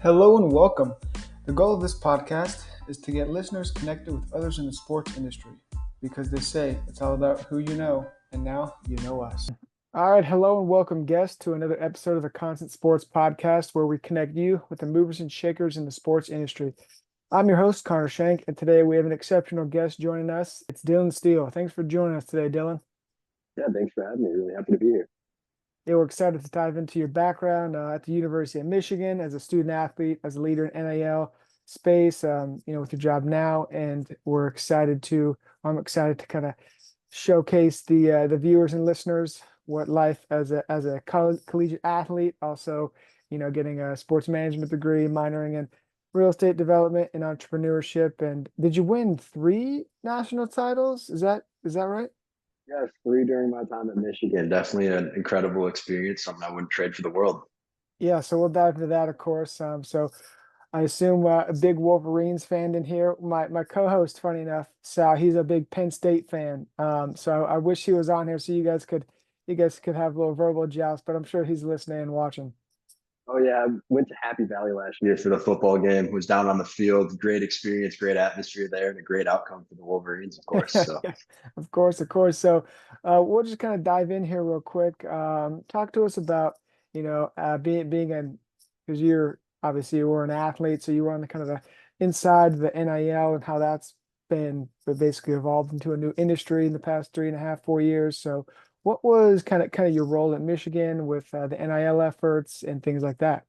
Hello and welcome. The goal of this podcast is to get listeners connected with others in the sports industry because they say it's all about who you know, and now you know us. All right, hello and welcome, guests, to another episode of the Constant Sports Podcast where we connect you with the movers and shakers in the sports industry. I'm your host, Connor Shank, and today we have an exceptional guest joining us. It's Dylan Steele. Thanks for joining us today, Dylan. Yeah, thanks for having me. Really happy to be here. Yeah, we're excited to dive into your background at the University of Michigan as a student athlete, as a leader in NIL space, with your job now. And I'm excited to kind of showcase the viewers and listeners what life as a collegiate athlete, also, getting a sports management degree, minoring in real estate development and entrepreneurship. And did you win 3 national titles? Is that right? Yes, three during my time at Michigan. Definitely an incredible experience, something I wouldn't trade for the world. Yeah, so we'll dive into that, of course. So I assume a big Wolverines fan in here. My co-host, funny enough, Sal, he's a big Penn State fan. So I wish he was on here so you guys could have a little verbal joust, but I'm sure he's listening and watching. Oh yeah, I went to Happy Valley last year for the football game. Was down on the field. Great experience, great atmosphere there, and a great outcome for the Wolverines, of course. So Of course, of course. So we'll just kind of dive in here real quick. Talk to us about, being an, because you're obviously you were an athlete, so you were on the kind of the inside of the NIL and how that's been basically evolved into a new industry in the past 3.5, 4 years. So what was kind of your role at Michigan with the NIL efforts and things like that?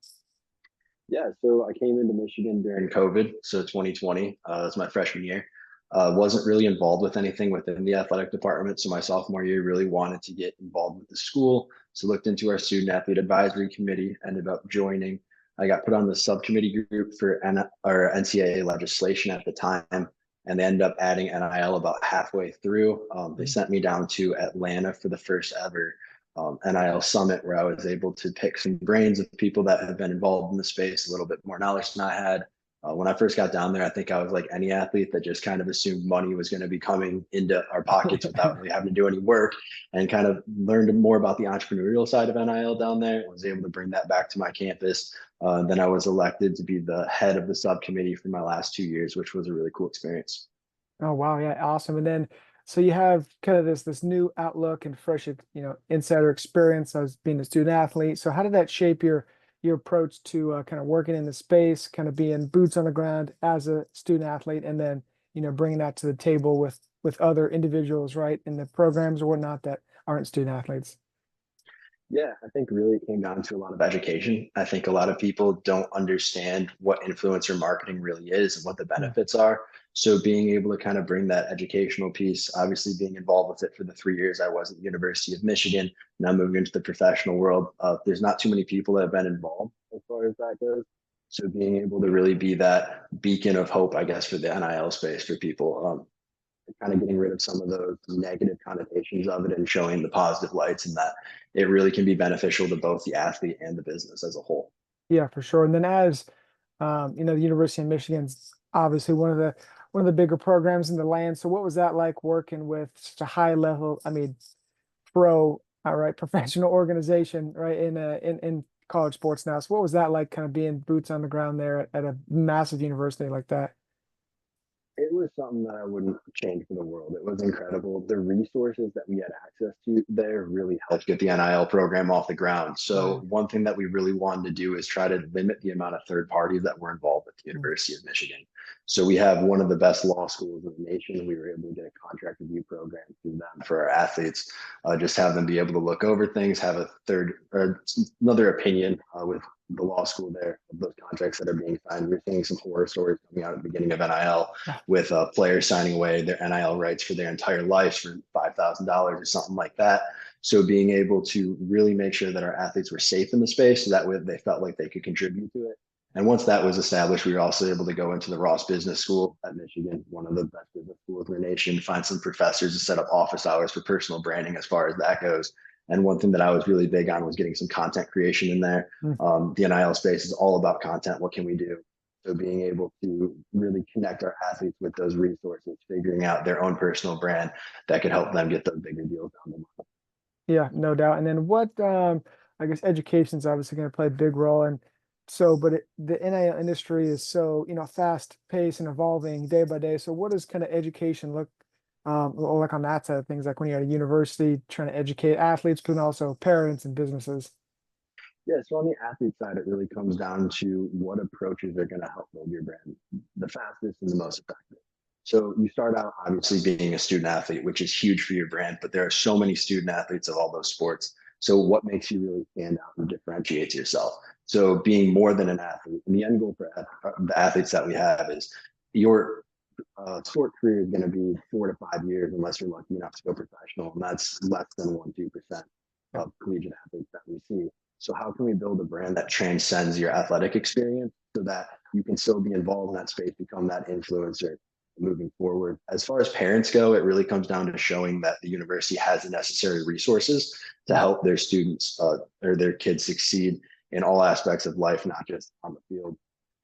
yeah, so I came into Michigan during COVID, so 2020. That's my freshman year. Wasn't really involved with anything within the athletic department. So my sophomore year really wanted to get involved with the school. So looked into our student athlete advisory committee, ended up joining. I got put on the subcommittee group for or NCAA legislation at the time, and they ended up adding NIL about halfway through. They sent me down to Atlanta for the first ever NIL summit where I was able to pick some brains of people that have been involved in the space, a little bit more knowledge than I had. When I first got down there, I think I was like any athlete that just kind of assumed money was going to be coming into our pockets without really having to do any work, and kind of learned more about the entrepreneurial side of NIL down there. I was able to bring that back to my campus. Then I was elected to be the head of the subcommittee for my last 2 years, which was a really cool experience. Oh wow, yeah, awesome. And then so you have kind of this new outlook and fresh, insider experience as being a student athlete. So how did that shape your approach to kind of working in the space, kind of being boots on the ground as a student athlete, and then bringing that to the table with other individuals, right, in the programs or whatnot that aren't student athletes? Yeah, I think really it came down to a lot of education. I think a lot of people don't understand what influencer marketing really is and what the Mm. benefits are. So being able to kind of bring that educational piece, obviously being involved with it for the 3 years I was at the University of Michigan, now moving into the professional world, there's not too many people that have been involved as far as that goes. So being able to really be that beacon of hope, I guess, for the NIL space for people, kind of getting rid of some of those negative connotations of it and showing the positive lights, and that it really can be beneficial to both the athlete and the business as a whole. Yeah, for sure. And then as the University of Michigan's obviously one of the bigger programs in the land. So what was that like working with such a high level, I mean, all right, professional organization, right, in college sports now. So what was that like kind of being boots on the ground there at a massive university like that? It was something that I wouldn't change for the world. It was incredible. The resources that we had access to there really helped get the NIL program off the ground. So Mm, one thing that we really wanted to do is try to limit the amount of third parties that were involved with the mm. University of Michigan. So we have one of the best law schools in the nation. We were able to get a contract review program through them for our athletes. Just have them be able to look over things, have a third or another opinion with the law school there of those contracts that are being signed. We're seeing some horror stories coming out at the beginning of NIL Ah, with players signing away their NIL rights for their entire lives for $5,000 or something like that. So being able to really make sure that our athletes were safe in the space, so that way they felt like they could contribute to it. And once that was established, we were also able to go into the Ross Business School at Michigan, one of the best business schools in the nation, find some professors to set up office hours for personal branding as far as that goes. And one thing that I was really big on was getting some content creation in there. mm. The NIL space is all about content. What can we do? So being able to really connect our athletes with those resources, figuring out their own personal brand that could help them get those bigger deals down the line. Yeah, no doubt. And then what I guess education is obviously going to play a big role. And So, but the NIL industry is so, fast paced and evolving day by day. So what does kind of education look like on that side of things, like when you're at a university trying to educate athletes, but then also parents and businesses? Yeah, so on the athlete side, it really comes down to what approaches are going to help build your brand the fastest and the most effective. So you start out obviously being a student athlete, which is huge for your brand, but there are so many student athletes of all those sports. So what makes you really stand out and differentiates yourself? So being more than an athlete, and the end goal for the athletes that we have is your sport career is going to be 4 to 5 years unless you're lucky enough to go professional, and that's less than 1-2% of collegiate athletes that we see. So how can we build a brand that transcends your athletic experience so that you can still be involved in that space, become that influencer moving forward? As far as parents go, it really comes down to showing that the university has the necessary resources to help their students or their kids succeed in all aspects of life, not just on the field.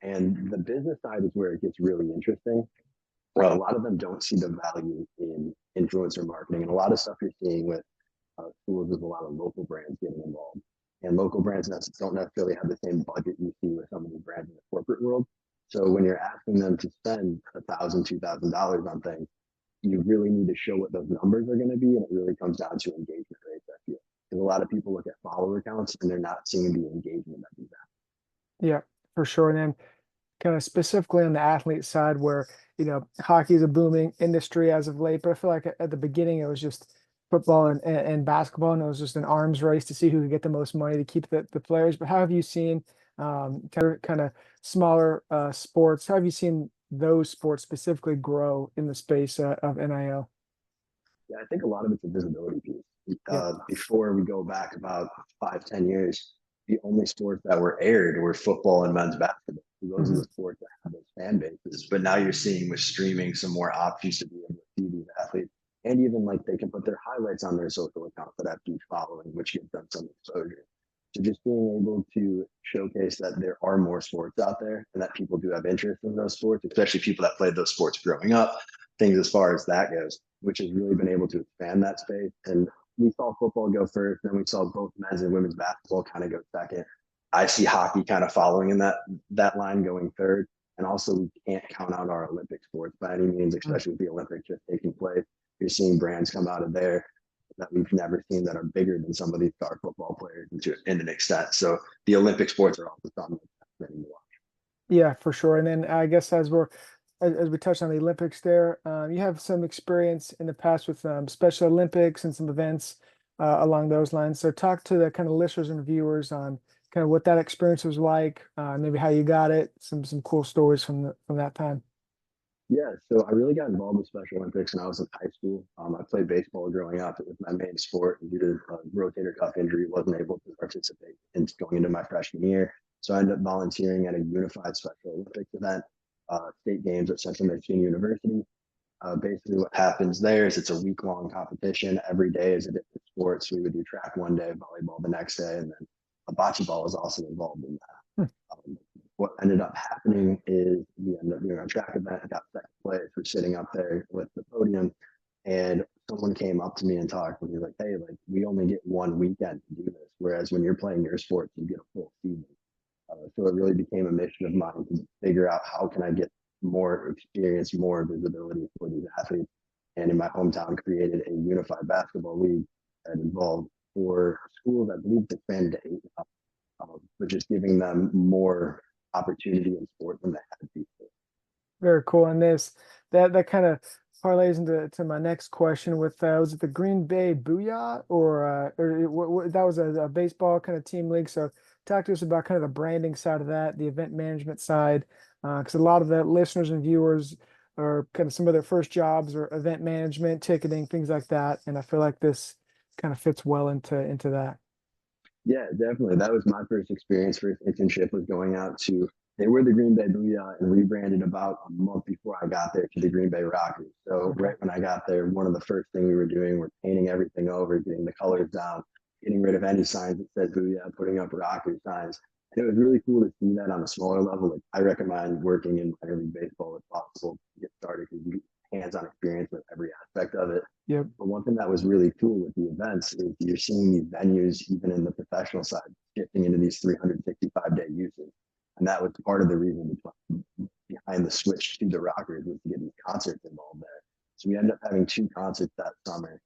And the business side is where it gets really interesting. Well, a lot of them don't see the value in influencer marketing, and a lot of stuff you're seeing with schools with a lot of local brands getting involved. And local brands don't necessarily have the same budget you see with some of the brands in the corporate world. So when you're asking them to spend $1,000, $2,000 on things, you really need to show what those numbers are going to be, and it really comes down to engagement rates. I feel because a lot of people look at follower counts and they're not seeing the engagement that these Yeah, for sure. And then kind of specifically on the athlete side where, hockey is a booming industry as of late, but I feel like at the beginning it was just football and basketball, and it was just an arms race to see who could get the most money to keep the players. But how have you seen kind of smaller sports? How have you seen those sports specifically grow in the space of NIL? Yeah, I think a lot of it's a visibility piece. Yeah. Before we go back about 5, 10 years, the only sports that were aired were football and men's basketball. Those are Hmm. the sports that have those fan bases. But now you're seeing with streaming some more options to be able to see these athletes. And even like they can put their highlights on their social accounts that have huge following, which gives them some exposure. So just being able to showcase that there are more sports out there and that people do have interest in those sports, especially people that played those sports growing up, things as far as that goes, which has really been able to expand that space. And we saw football go first, then we saw both men's and women's basketball kind of go second. I see hockey kind of following in that line going third. And also, we can't count out our Olympic sports by any means, especially with the Olympics just taking place. You're seeing brands come out of there that we've never seen that are bigger than some of these star football players in an extent. So the Olympic sports are also something that's fascinating to watch. Yeah, for sure. And then I guess as we touched on the Olympics there, you have some experience in the past with Special Olympics and some events along those lines. So talk to the kind of listeners and viewers on kind of what that experience was like, maybe how you got it, some cool stories from that time. Yeah, so I really got involved with Special Olympics when I was in high school. I played baseball growing up. It was my main sport. And due to a rotator cuff injury, wasn't able to participate in going into my freshman year. So I ended up volunteering at a unified Special Olympics event, state games at Central Michigan University. Basically, what happens there is it's a week-long competition. Every day is a different sport. So we would do track one day, volleyball the next day, and then a bocce ball is also involved in that. Hmm. What ended up happening is we ended up doing our track event. I got second place. We're sitting up there with the podium, and someone came up to me and talked. And he was like, "Hey, like we only get one weekend to do this, whereas when you're playing your sport, you get a full season." So it really became a mission of mine to figure out how can I get more experience, more visibility for these athletes. And in my hometown, created a unified basketball league that involved 4 schools. I believe it expanded to 8, but just giving them more opportunity in sport than they had before. Very cool. And that kind of parlays into my next question with was it the Green Bay Booyah or that was a baseball kind of team league. So talk to us about kind of the branding side of that, the event management side, because a lot of the listeners and viewers are kind of some of their first jobs or event management, ticketing, things like that. And I feel like this kind of fits well into that. Yeah, definitely. That was my first experience. First internship was going out to. They were the Green Bay Booyah and rebranded about a month before I got there to the Green Bay Rockers. So Okay. right when I got there, one of the first things we were doing was painting everything over, getting the colors down, getting rid of any signs that said Booyah, putting up Rocker signs. And it was really cool to see that on a smaller level. Like I recommend working in minor league baseball if possible to get started because you get hands-on experience with every aspect of it. Yep. But one thing that was really cool with the events is you're seeing these venues, even in the professional side, shifting into these 365-day uses. And that was part of the reason behind the switch to the Rockers was to get these concerts involved there. So we ended up having 2 concerts that summer,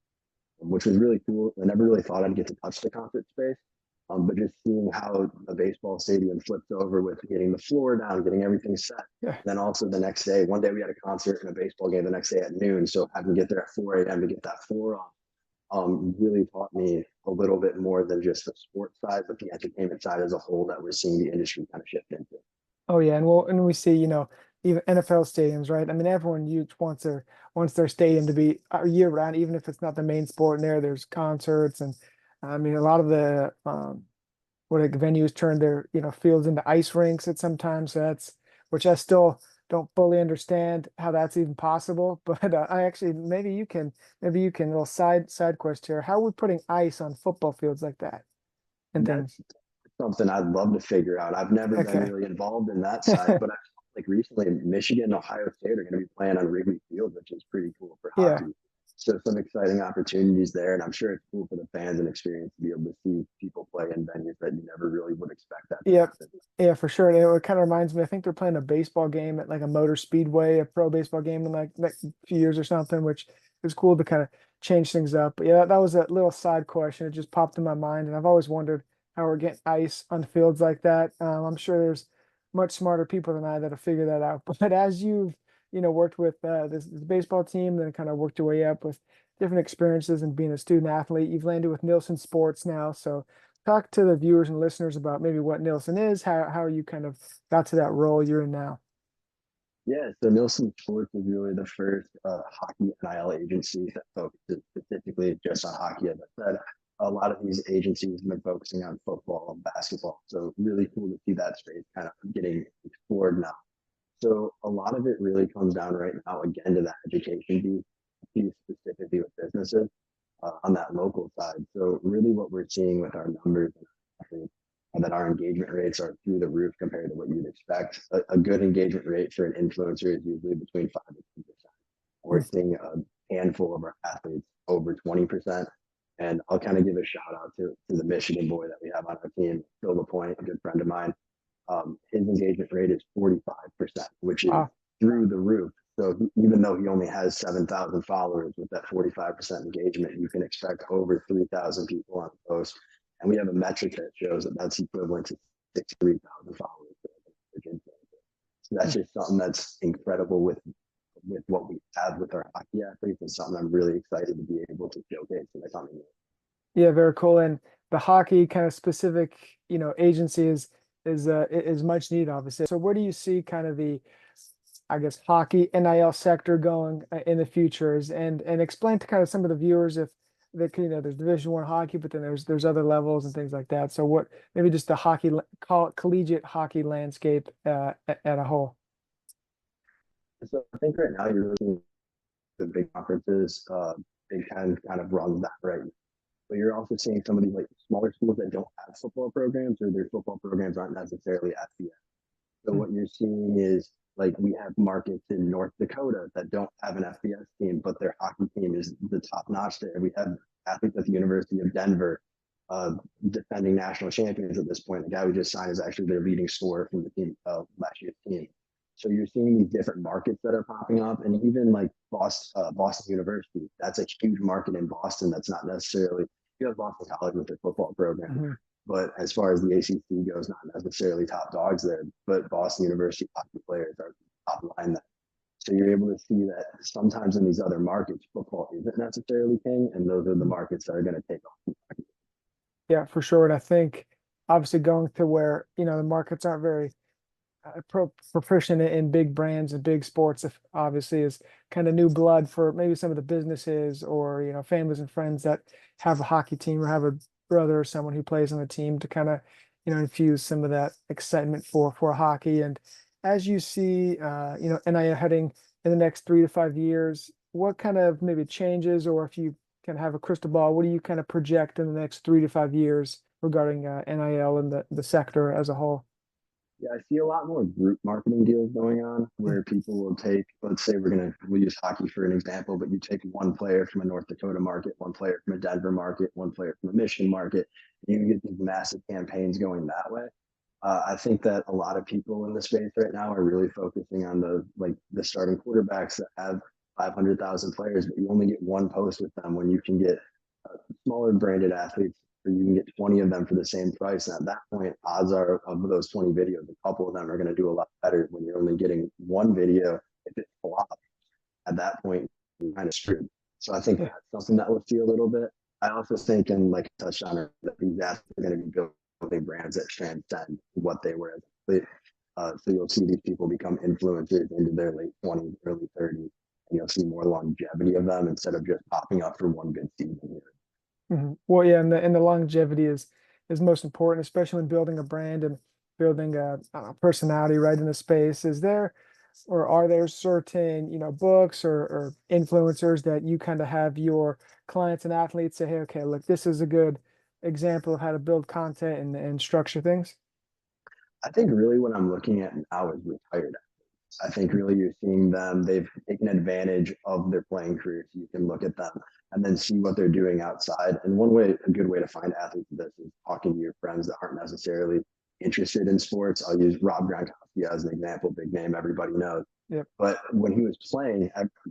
which was really cool. I never really thought I'd get to touch the concert space. But just seeing how a baseball stadium flipped over with getting the floor down, getting everything set. Yeah. Then also the next day, one day we had a concert and a baseball game the next day at noon. So having to get there at 4 a.m. to get that floor off really taught me a little bit more than just the sports side, but the entertainment side as a whole that we're seeing the industry kind of shift into. Oh yeah, and we see, even NFL stadiums, right? I mean, everyone wants their stadium to be year round, even if it's not the main sport. And there's concerts, and I mean, a lot of the what like venues turn their fields into ice rinks at sometimes. So that's which I still don't fully understand how that's even possible. But I actually maybe you can little side quest here. How are we putting ice on football fields like that and things? That's something I'd love to figure out. I've never been Okay. really involved in that side, but like recently, Michigan and Ohio State are going to be playing on Wrigley Field, which is pretty cool for Yeah. hockey. So some exciting opportunities there, and I'm sure it's cool for the fans and experience to be able to see people play in venues that you never really would expect that to Yep. happen. Yeah, for sure. And it kind of reminds me, I think they're playing a baseball game at like a motor speedway, a pro baseball game in like next few years or something, which is cool to kind of change things up. But yeah, that was a little side question. It just popped in my mind. And I've always wondered how we're getting ice on fields like that. I'm sure there's much smarter people than I that'll figure that out. But as you've, worked with this baseball team, then kind of worked your way up with different experiences and being a student athlete, you've landed with Nielsen Sports now. So talk to the viewers and listeners about maybe what Nielsen is, how you kind of got to that role you're in now. Yeah, so Nielsen Sports is really the first hockey NIL agency that focuses specifically just on hockey. As I said, a lot of these agencies have been focusing on football and basketball. So really cool to see that space kind of getting explored now. So a lot of it really comes down right now again to that education piece specifically with businesses on that local side. So really what we're seeing with our numbers and that our engagement rates are through the roof compared to what you'd expect. A good engagement rate for an influencer is usually between 5 to 10%. We're Mm. seeing a handful of our athletes over 20%. And I'll kind of give a shout out to the Michigan boy that we have on our team, 𝐿aPointe, a good friend of mine. His engagement rate is 45%, which is Wow. through the roof. So even though he only has 7,000 followers, with that 45% engagement, you can expect over 3,000 people on the post. And we have a metric that shows that that's equivalent to 63,000 followers. So that's Mm. just something that's incredible with what we have with our hockey athletes, and something I'm really excited to be able to showcase in the coming years. Yeah, very cool. And the hockey kind of specific, agency is much needed, obviously. So where do you see kind of the, I guess, hockey NIL sector going in the futures, and explain to kind of some of the viewers if there's Division I hockey, but then there's other levels and things like that. So what maybe just the call it collegiate hockey landscape at a whole. So I think right now you're looking at the big conferences. Big Ten kind of runs that right. But you're also seeing some of these like smaller schools that don't have football programs, or their football programs aren't necessarily FBS. So Mm. what you're seeing is like we have markets in North Dakota that don't have an FBS team, but their hockey team is the top notch there. We have athletes at the University of Denver, defending national champions at this point. The guy we just signed is actually their leading scorer from the team, last year's team. So you're seeing these different markets that are popping up, and even like Boston University, that's a huge market in Boston. That's not necessarily, you have Boston College with their football program, Mhm. but as far as the ACC goes, not necessarily top dogs there. But Boston University hockey players are top line there. So you're able to see that sometimes in these other markets, football isn't necessarily king, and those are the Mhm. markets that are going to take off. Yeah, for sure. And I think obviously going to where, the markets aren't very proficient in big brands and big sports, if obviously is kind of new blood for maybe some of the businesses or, families and friends that have a hockey team or have a brother or someone who plays on the team to kind of, infuse some of that excitement for hockey. And as you see, NIL heading in the next 3 to 5 years, what kind of maybe changes, or if you kind of have a crystal ball, what do you kind of project in the next 3 to 5 years regarding NIL and the sector as a whole? Yeah, I see a lot more group marketing deals going on where people will take, let's say we'll use hockey for an example, but you take one player from a North Dakota market, one player from a Denver market, one player from a Michigan market, and you get these massive campaigns going that way. I think that a lot of people in the space right now are really focusing on the starting quarterbacks that have 500,000 players, but you only get one post with them when you can get smaller branded athletes, or you can get 20 of them for the same price. And at that point, odds are of those 20 videos, a couple of them are going to do a lot better when you're only getting one video. If it flops, at that point, you're kind of screwed. So I think Yeah. that's something that we'll see a little bit. I also think, and like I touched on it, that these athletes are going to be building brands that transcend what they were as athletes. So you'll see these people become influencers into their late 20s, early 30s, and you'll see more longevity of them instead of just popping up for one good season. Well, yeah, and the longevity is most important, especially when building a brand and building a personality right in the space. Is there, or are there certain, books or influencers that you kind of have your clients and athletes say, hey, okay, look, this is a good example of how to build content and structure things? I think really what I'm looking at now is retired. I think really you're seeing them, they've taken advantage of their playing careers. You can look at them and then see what they're doing outside. And a good way to find athletes of this is talking to your friends that aren't necessarily interested in sports. I'll use 𝐉𝐨𝐿 as an example, big name, everybody knows. Yep. But when he was playing,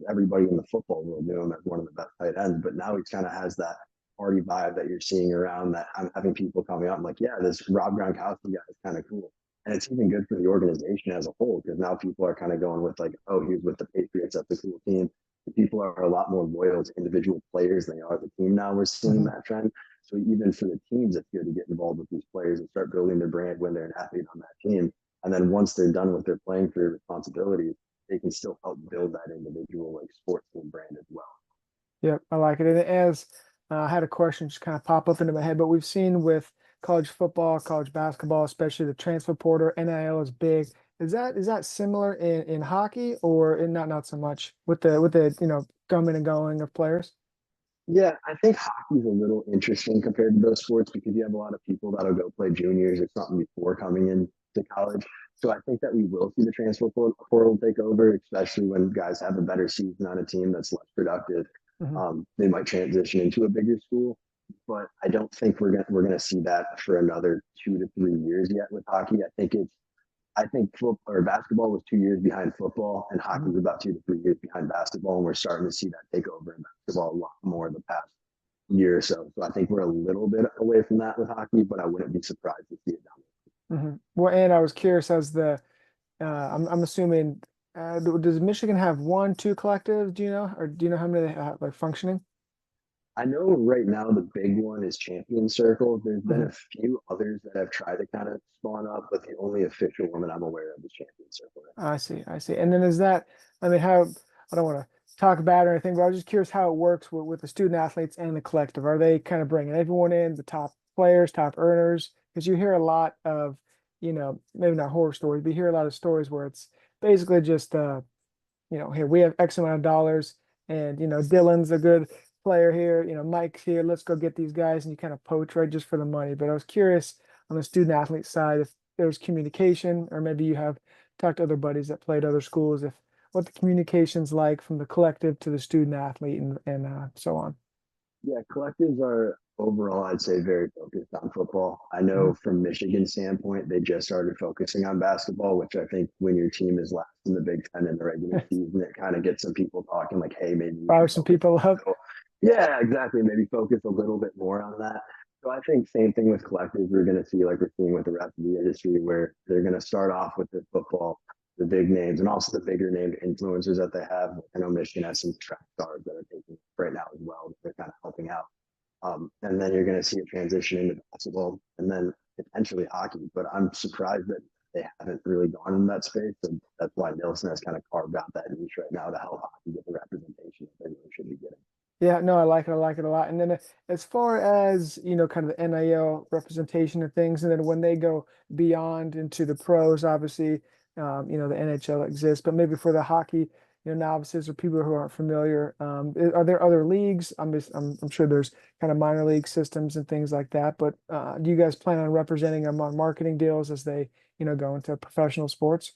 everybody in the football world knew him as one of the best tight ends. But now he kind of has that party vibe that you're seeing around that. I'm having people coming up. I'm like, yeah, this 𝐉𝐨𝐿 guy is kind of cool. And it's even good for the organization as a whole because now people are kind of going with like, oh, he's with the Patriots. That's a cool team. The people are a lot more loyal to individual players than they are the team now. We're seeing that trend. So even for the teams, it's good to get involved with these players and start building their brand when they're an athlete on that team. And then once they're done with their playing career responsibilities, they can still help build that individual like sports team brand as well. Yep, I like it. And as I had a question just kind of pop up into my head, but we've seen with college football, college basketball, especially the transfer portal, NIL is big. Is that similar in hockey or not so much with the coming and going of players? Yeah, I think hockey is a little interesting compared to those sports because you have a lot of people that'll go play juniors or something before coming into college. So I think that we will see the transfer portal take over, especially when guys have a better season on a team that's less productive. Hmm. They might transition into a bigger school, but I don't think we're gonna see that for another 2 to 3 years yet with hockey. I think football or basketball was 2 years behind football, and hockey Hmm. was about 2 to 3 years behind basketball. And we're starting to see that take over in basketball a lot more in the past year or so. So I think we're a little bit away from that with hockey, but I wouldn't be surprised to see it down Well, and I was curious as I'm assuming, does Michigan have one, two collectives? Do you know, or do you know how many they have like functioning? I know right now the big one is Champion Circle. There's been Hmm. a few others that have tried to kind of spawn up, but the only official one that I'm aware of is Champion Circle. I see, I see. And then is that, I mean, how, I don't want to talk about it or anything, but I was just curious how it works with the student athletes and the collective. Are they kind of bringing everyone in, the top players, top earners? Because you hear a lot of, maybe not horror stories, but you hear a lot of stories where it's basically just, here we have X amount of dollars and, Dylan's a good player here, Mike's here, let's go get these guys. And you kind of poach, right, just for the money. But I was curious on the student athlete side if there's communication, or maybe you have talked to other buddies that played other schools, if what the communication's like from the collective to the student athlete and so on. Yeah, collectives are overall, I'd say, very focused on football. I Mhm. know from Michigan's standpoint, they just started focusing on basketball, which I think when your team is last in the Big Ten in the regular season, it kind of gets some people talking like, hey, maybe we Fire should some focus people a up. little. Yeah, exactly. Maybe focus a little bit more on that. So I think same thing with collectives. We're going to see like we're seeing with the rest of the industry, where they're going to start off with the football, the big names, and also the bigger named influencers that they have. I know Michigan has some track stars that are taking right now as well. They're kind of helping out. And then you're going to see it transition into basketball and then potentially hockey. But I'm surprised that they haven't really gone in that space. And that's why Nielsen has kind of carved out that niche right now to help hockey get the representation that they really should be getting. Yeah, no, I like it. I like it a lot. And then as far as, kind of the NIL representation of things, and then when they go beyond into the pros, obviously, the NHL exists, but maybe for the hockey, novices or people who aren't familiar, are there other leagues? I'm sure there's kind of minor league systems and things like that, but do you guys plan on representing them on marketing deals as they, go into professional sports?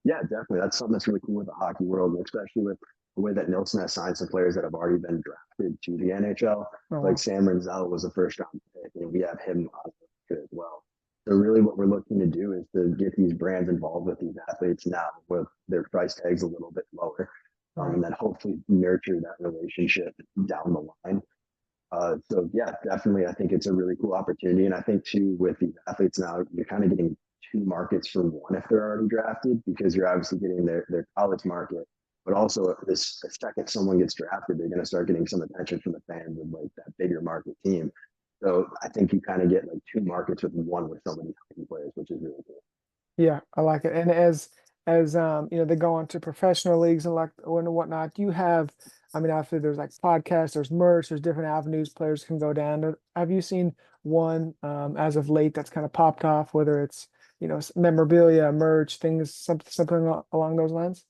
Yeah, definitely. That's something that's really cool with the hockey world, especially with the way that Nielsen has signed some players that have already been drafted to the NHL. Oh, Like wow. Sam Renzel was a first round pick, and we have him on as well. So really what we're looking to do is to get these brands involved with these athletes now with their price tags a little bit lower. Right. And then hopefully nurture that relationship down the line. So yeah, definitely, I think it's a really cool opportunity, and I think too with these athletes now, you're kind of getting two markets for one if they're already drafted, because you're obviously getting their college market, but also this the second someone gets drafted, they're going to start getting some attention from the fans of like that bigger market team. So I think you kind of get like two markets with one with so many hockey players, which is really cool. Yeah, I like it. And as they go on to professional leagues and like and whatnot, do you have, I mean, after there's like podcasts, there's merch, there's different avenues players can go down. Have you seen one as of late that's kind of popped off, whether it's, memorabilia, merch, things, something along those lines?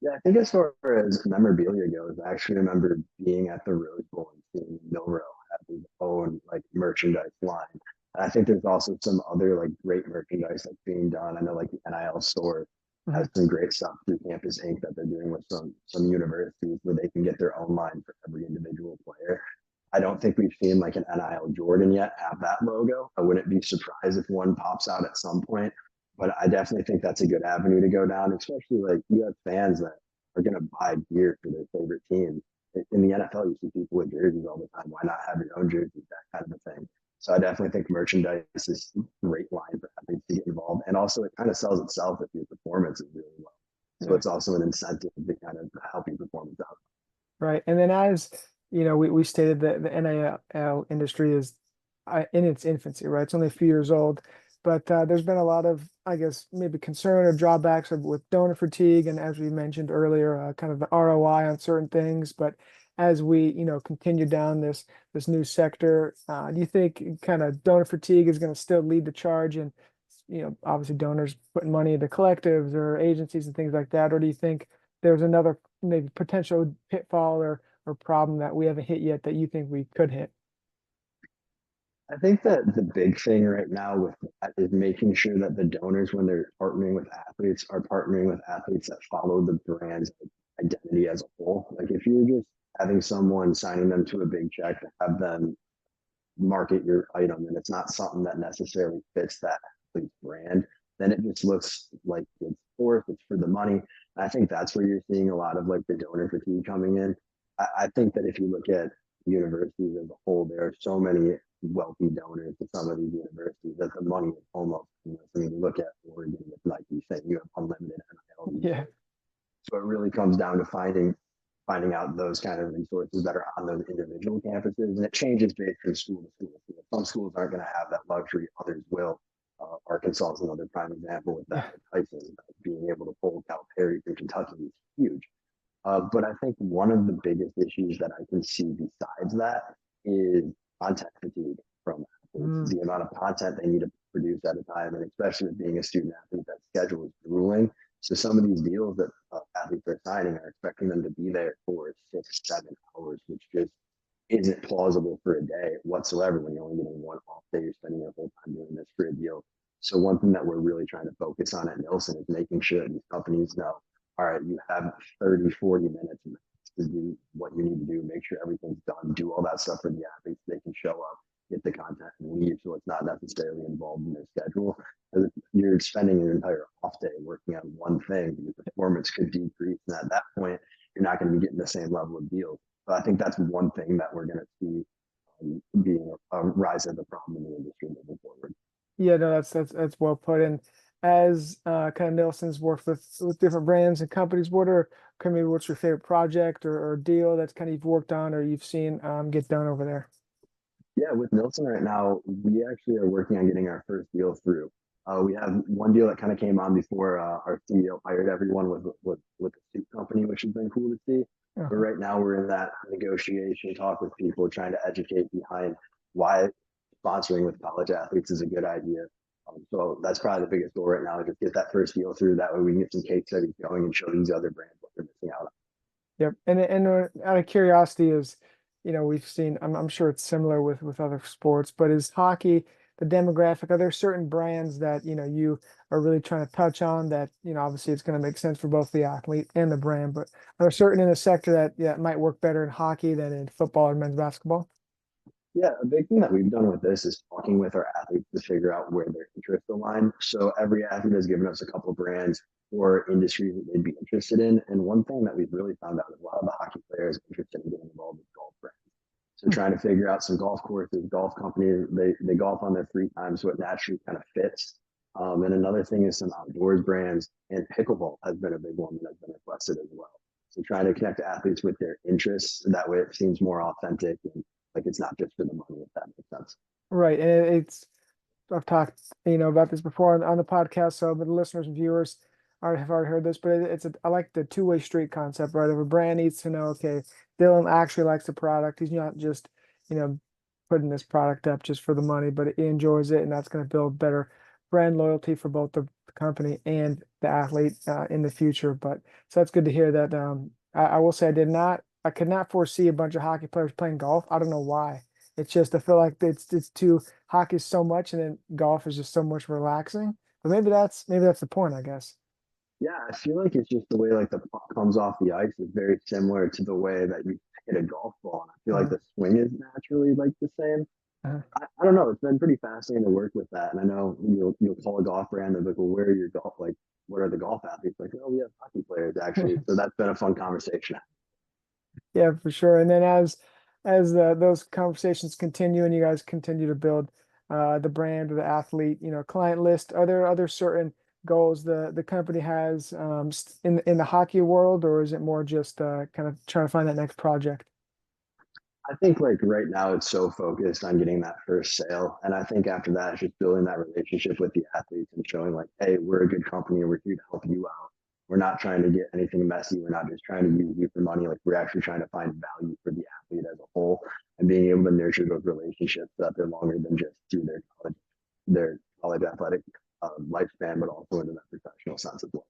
Yeah, I think as far as memorabilia goes, I actually remember being at the Rose Bowl and seeing Milrow have his own like merchandise line. And I think there's also some other like great merchandise that's being done. I know like the NIL store has Mhm. some great stuff through Campus Inc. that they're doing with some universities where they can get their own line for every individual player. I don't think we've seen like an NIL Jordan yet have that logo. I wouldn't be surprised if one pops out at some point, but I definitely think that's a good avenue to go down, especially like you have fans that are going to buy gear for their favorite team. In the NFL, you see people with jerseys all the time. Why not have your own jersey? That kind of a thing. So I definitely think merchandise is a great line for athletes to get involved. And also it kind of sells itself if your performance is really well. So Yeah. it's also an incentive to kind of help your performance out. Right. And then as we stated that the NIL industry is in its infancy, right? It's only a few years old, but there's been a lot of, I guess, maybe concern or drawbacks with donor fatigue, and as we mentioned earlier, kind of the ROI on certain things. But as we, continue down this new sector, do you think kind of donor fatigue is going to still lead the charge, and obviously donors putting money into collectives or agencies and things like that, or do you think there's another maybe potential pitfall or problem that we haven't hit yet that you think we could hit? I think that the big thing right now with that is making sure that the donors, when they're partnering with athletes, are partnering with athletes that follow the brand's identity as a whole. Like if you're just having someone signing them to a big check to have them market your item and it's not something that necessarily fits that athlete's brand, then it just looks like it's forced, it's for the money. And I think that's where you're seeing a lot of like the donor fatigue coming in. I think that if you look at universities as a whole, there are so many wealthy donors to some of these universities that the money is almost, I mean, you look at Oregon with Nike saying you have unlimited NIL Yeah. resources. So it really comes down to finding out those kind of resources that are on those individual campuses, and it changes based from school to school. Some schools aren't going to have that luxury; others will. Arkansas is another prime example with Yeah. that. Tyson being able to pull Calipari from Kentucky is huge. But I think one of the biggest issues that I can see besides that is content fatigue from athletes. Mm, The amount of content they need to produce at a time, and especially with being a student athlete, that schedule is grueling. So some of these deals that athletes are signing are expecting them to be there for 6, 7 hours, which just isn't plausible for a day whatsoever when you're only getting one off day. You're spending your whole time doing this for a deal. So one thing that we're really trying to focus on at Nielsen is making sure that these companies know, all right, you have 30, 40 minutes to do what you need to do, make sure everything's done, do all that stuff for the athletes. They can show up, get the content and leave. So it's not necessarily involved in their schedule. You're spending your entire off day working on one thing, your performance could decrease. And at that point, you're not going to be getting the same level of deals. So I think that's one thing that we're going to see being a rise of the problem in the industry moving forward. yeah, no, that's well put. And as kind of Nelson's worked with different brands and companies, maybe what's your favorite project or deal that's kind of you've worked on or you've seen get done over there? Yeah, with Nielsen right now, we actually are working on getting our first deal through. We have one deal that kind of came on before our CEO hired everyone with the suit company, which has been cool to see. But Uh-huh. right now, we're in that negotiation talk with people, trying to educate behind why sponsoring with college athletes is a good idea. So that's probably the biggest goal right now, just get that first deal through. That way, we can get some case studies going and show these other brands what they're missing out on. Yep. And out of curiosity is, we've seen, I'm sure it's similar with other sports, but is hockey the demographic? Are there certain brands that, you are really trying to touch on that, obviously it's going to make sense for both the athlete and the brand, but are there certain in the sector that, yeah, might work better in hockey than in football or men's basketball? Yeah, a big thing that we've done with this is talking with our athletes to figure out where their interests align. So every athlete has given us a couple of brands or industries that they'd be interested in. And one thing that we've really found out is a lot of the hockey players are interested in getting involved with golf brands. So trying to figure out some golf courses, golf companies, they golf on their free time, so it naturally kind of fits. And another thing is some outdoors brands, and pickleball has been a big one that has been requested as well. So trying to connect athletes with their interests, that way it seems more authentic and like it's not just for the money, if that makes sense. Right. And it's I've talked, about this before on the podcast, so but the listeners and viewers have already heard this, but I like the two-way street concept, right? If a brand needs to know, okay, Dylan actually likes the product, he's not just, you know, putting this product up just for the money, but he enjoys it, and that's going to build better brand loyalty for both the company and the athlete in the future. But so that's good to hear that. I will say I could not foresee a bunch of hockey players playing golf. I don't know why. It's just I feel like it's too hockey is so much, and then golf is just so much relaxing. But maybe that's the point, I guess. Yeah, I feel like it's just the way like the puck comes off the ice is very similar to the way that you hit a golf ball. And I feel like Uh, the swing is naturally like the same. uh, I don't know. It's been pretty fascinating to work with that. And I know you'll call a golf brand and they're like, well, where are your golf like what are the golf athletes? Like, oh, we have hockey players actually. So that's been a fun conversation. yeah, for sure. And then as those conversations continue and you guys continue to build the brand or the athlete, client list, are there other certain goals the company has in the hockey world, or is it more just kind of trying to find that next project? I think like right now it's so focused on getting that first sale. And I think after that, it's just building that relationship with the athletes and showing like, hey, we're a good company and we're here to help you out. We're not trying to get anything messy. We're not just trying to use you for money. Like we're actually trying to find value for the athlete as a whole and being able to nurture those relationships so that they're longer than just through their college athletic lifespan, but also in the professional sense as well.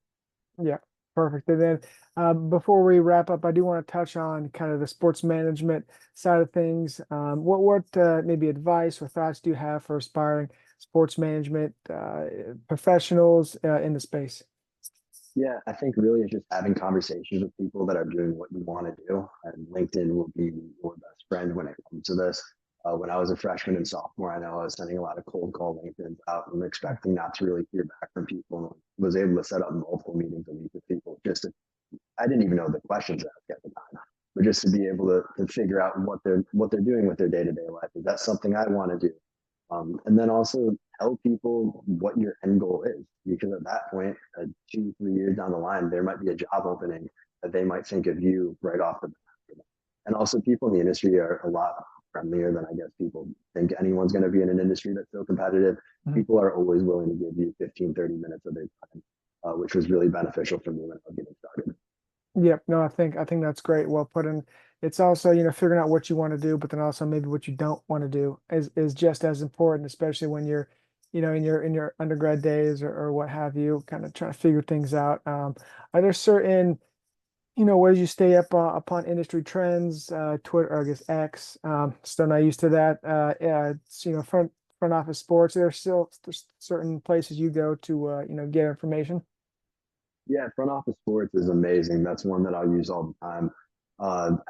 Yeah, perfect. And then before we wrap up, I do want to touch on kind of the sports management side of things. What maybe advice or thoughts do you have for aspiring sports management professionals in the space? Yeah, I think really it's just having conversations with people that are doing what you want to do. And LinkedIn will be your best friend when it comes to this. When I was a freshman and sophomore, I know I was sending a lot of cold call LinkedIn's out and expecting not to really hear back from people. And was able to set up multiple meetings a week with people. I didn't even know the questions to ask at the time, but just to be able to figure out what they're doing with their day to day life. Is that something I want to do? And then also tell people what your end goal is, because at that point, 2, 3 years down the line, there might be a job opening that they might think of you right off the bat. And also, people in the industry are a lot friendlier than I guess people think anyone's going to be in an industry that's so competitive. Mhm. People are always willing to give you 15, 30 minutes of their time, which was really beneficial for me when I was getting started. Yep. No, I think that's great. Well put in. It's also, figuring out what you want to do, but then also maybe what you don't want to do is just as important, especially when you're, in your undergrad days or what have you, kind of trying to figure things out. Are there certain, ways you stay up upon industry trends, Twitter, or I guess X, still not used to that. Yeah, it's, front office sports. There's certain places you go to, get information. Yeah, front office sports is amazing. That's one that I'll use all the time.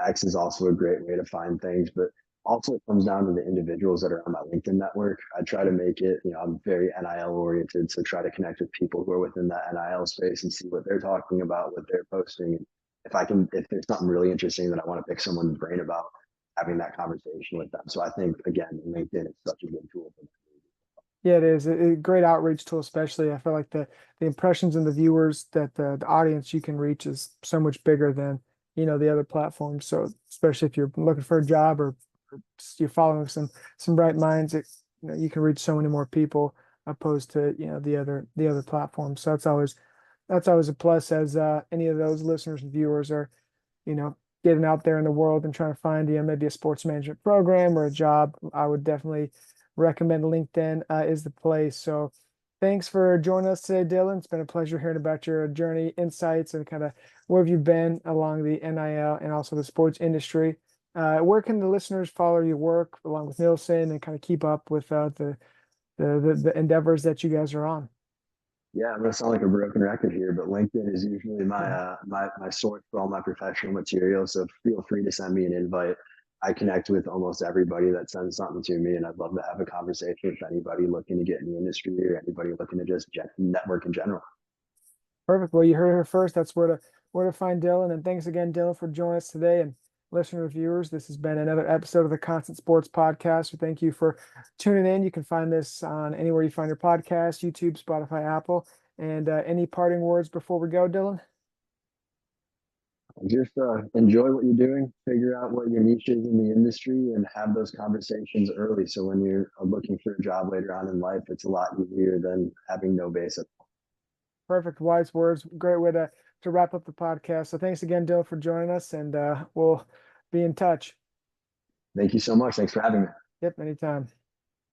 X is also a great way to find things, but also it comes down to the individuals that are on my LinkedIn network. I try to make it, I'm very NIL oriented, so try to connect with people who are within that NIL space and see what they're talking about, what they're posting. And if there's something really interesting that I want to pick someone's brain about, having that conversation with them. So I think again, LinkedIn is such a good tool for that. Yeah, it is a great outreach tool, especially. I feel like the impressions and the viewers that the audience you can reach is so much bigger than, the other platforms. So especially if you're looking for a job or you're following some bright minds, you can reach so many more people opposed to, the other platforms. So that's always a plus as any of those listeners and viewers are, you know, getting out there in the world and trying to find, maybe a sports management program or a job. I would definitely recommend LinkedIn is the place. So thanks for joining us today, Dylan. It's been a pleasure hearing about your journey, insights, and kind of where have you been along the NIL and also the sports industry. Where can the listeners follow your work along with Nielsen and kind of keep up with the endeavors that you guys are on? Yeah, I'm gonna sound like a broken record here, but LinkedIn is usually my source for all my professional material. So feel free to send me an invite. I connect with almost everybody that sends something to me, and I'd love to have a conversation with anybody looking to get in the industry or anybody looking to just network in general. Perfect. Well, you heard her first. That's where to find Dylan. And thanks again, Dylan, for joining us today. And listener viewers, this has been another episode of the Constant Sports Podcast. We thank you for tuning in. You can find this on anywhere you find your podcast, YouTube, Spotify, Apple. And any parting words before we go, Dylan? Just enjoy what you're doing, figure out what your niche is in the industry, and have those conversations early. So when you're looking for a job later on in life, it's a lot easier than having no basic. Perfect. Wise words. Great way to wrap up the podcast. So thanks again, Dylan, for joining us, and we'll be in touch. Thank you so much. Thanks for having me. Yep, anytime.